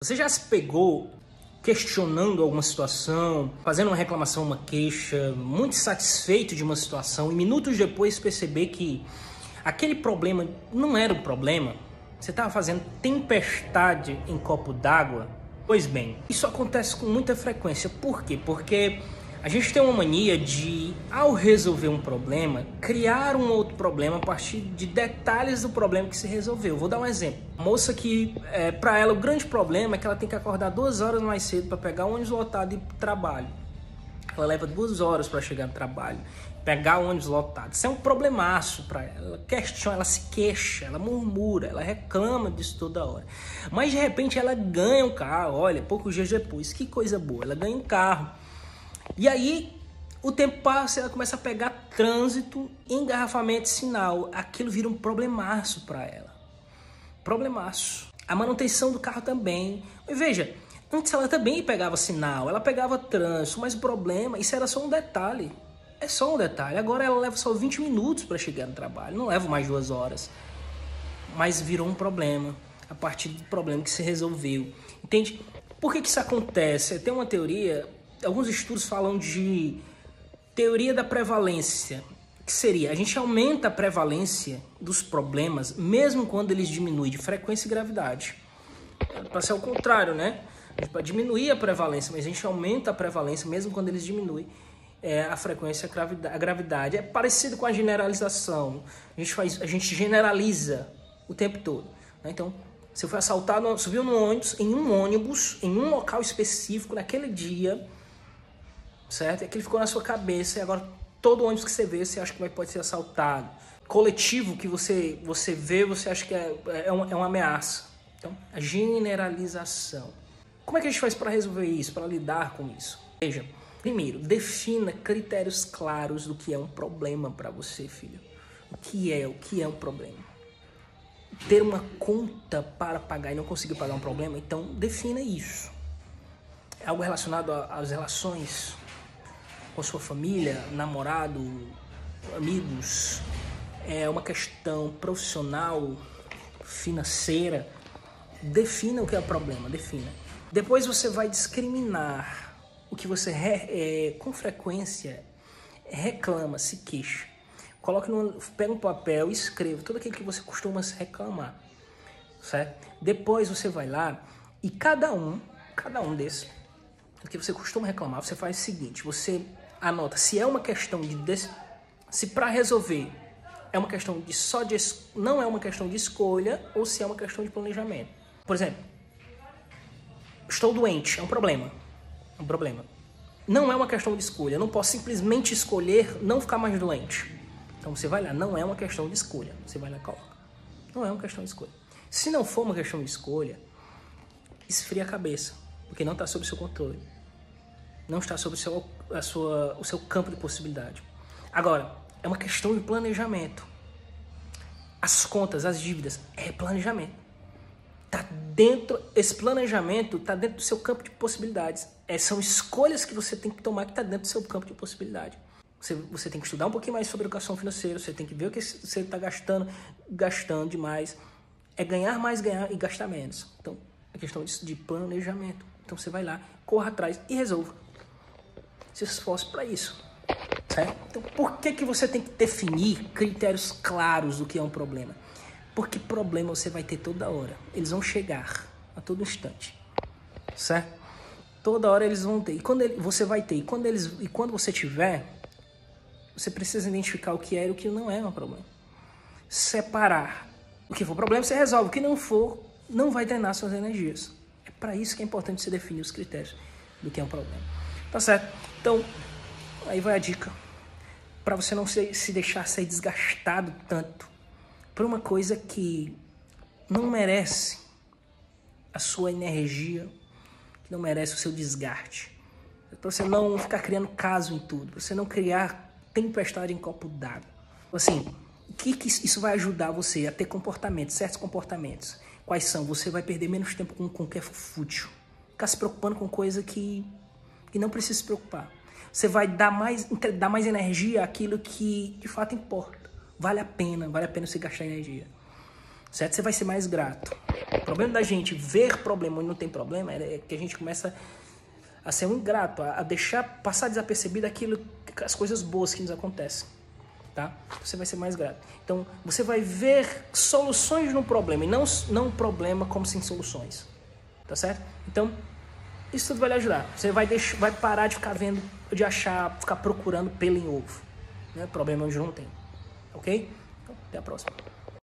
Você já se pegou questionando alguma situação, fazendo uma reclamação, uma queixa, muito satisfeito de uma situação e minutos depois perceber que aquele problema não era o problema? Você estava fazendo tempestade em copo d'água? Pois bem, isso acontece com muita frequência. Por quê? Porque a gente tem uma mania de, ao resolver um problema, criar um outro problema a partir de detalhes do problema que se resolveu. Vou dar um exemplo. A moça que, para ela, o grande problema é que ela tem que acordar 2 horas mais cedo para pegar o ônibus lotado e ir para o trabalho. Ela leva 2 horas para chegar no trabalho, pegar o ônibus lotado. Isso é um problemaço para ela. Ela questiona, ela se queixa, ela murmura, ela reclama disso toda hora. Mas, de repente, ela ganha um carro. Olha, poucos dias depois, que coisa boa, ela ganha um carro. E aí, o tempo passa e ela começa a pegar trânsito, engarrafamento de sinal. Aquilo vira um problemaço para ela. Problemaço. A manutenção do carro também. Mas veja, antes ela também pegava sinal, ela pegava trânsito, mas o problema, isso era só um detalhe. É só um detalhe. Agora ela leva só 20 minutos para chegar no trabalho, não leva mais 2 horas. Mas virou um problema, a partir do problema que se resolveu. Entende? Por que isso acontece? Tem uma teoria... Alguns estudos falam de teoria da prevalência, que seria, a gente aumenta a prevalência dos problemas, mesmo quando eles diminuem de frequência e gravidade. Para ser o contrário, né? Para diminuir a prevalência, mas a gente aumenta a prevalência, mesmo quando eles diminuem a frequência e a gravidade. É parecido com a generalização. A gente generaliza o tempo todo. Né? Então, você foi assaltado, subiu no ônibus, em um local específico, naquele dia... certo? Aquilo ficou na sua cabeça e agora todo ônibus que você vê, você acha que pode ser assaltado. Coletivo que você vê, você acha que é uma ameaça. Então, a generalização. Como é que a gente faz para resolver isso, para lidar com isso? Veja, primeiro, defina critérios claros do que é um problema para você, filho. O que é um problema? Ter uma conta para pagar e não conseguir pagar um problema? Então, defina isso. É algo relacionado às relações com sua família, namorado, amigos, é uma questão profissional, financeira. Defina o que é o problema, defina. Depois você vai discriminar o que você com frequência reclama, se queixa. Pega um papel e escreva tudo aquilo que você costuma se reclamar, certo? Depois você vai lá e cada um desses, o que você costuma reclamar, você faz o seguinte, você anota se é uma questão se para resolver é uma questão não é uma questão de escolha ou se é uma questão de planejamento. Por exemplo, estou doente, é um problema. Não é uma questão de escolha, eu não posso simplesmente escolher não ficar mais doente. Então você vai lá, não é uma questão de escolha. Você vai lá e coloca. Não é uma questão de escolha. Se não for uma questão de escolha, esfria a cabeça, porque não está sob seu controle. Não está sob o seu campo de possibilidade. Agora, é uma questão de planejamento. As contas, as dívidas, é planejamento. Esse planejamento está dentro do seu campo de possibilidades. São escolhas que você tem que tomar que está dentro do seu campo de possibilidade. Você tem que estudar um pouquinho mais sobre educação financeira, você tem que ver o que você está gastando demais. É ganhar mais, ganhar e gastar menos. Então, é questão de planejamento. Então, você vai lá, corra atrás e resolva. Se esforce para isso. Certo? Então, por que você tem que definir critérios claros do que é um problema? Porque problema você vai ter toda hora. Eles vão chegar a todo instante. Certo? Toda hora eles vão ter. E quando você vai ter. E quando você tiver, você precisa identificar o que é e o que não é um problema. Separar. O que for problema, você resolve. O que não for, não vai drenar suas energias. É para isso que é importante você definir os critérios do que é um problema. Tá certo? Então, aí vai a dica. Para você não se deixar ser desgastado tanto por uma coisa que não merece a sua energia, que não merece o seu desgaste. Para você não ficar criando caso em tudo. Para você não criar tempestade em copo d'água. Assim, o que isso vai ajudar você a ter comportamentos, certos comportamentos? Quais são? Você vai perder menos tempo com o que é fútil. Ficar se preocupando com coisa que não precisa se preocupar. Você vai dar mais energia àquilo que de fato importa. Vale a pena você gastar energia. certo? Você vai ser mais grato. O problema da gente ver problema onde não tem problema é que a gente começa a ser um ingrato, a deixar passar desapercebido as coisas boas que nos acontecem, tá? Você vai ser mais grato. Então, você vai ver soluções no problema e não um problema como sem soluções, tá certo? Então, isso tudo vai lhe ajudar. Você vai parar de ficar ficar procurando pelo em ovo, né? Problema onde não tem, ok? Então, até a próxima.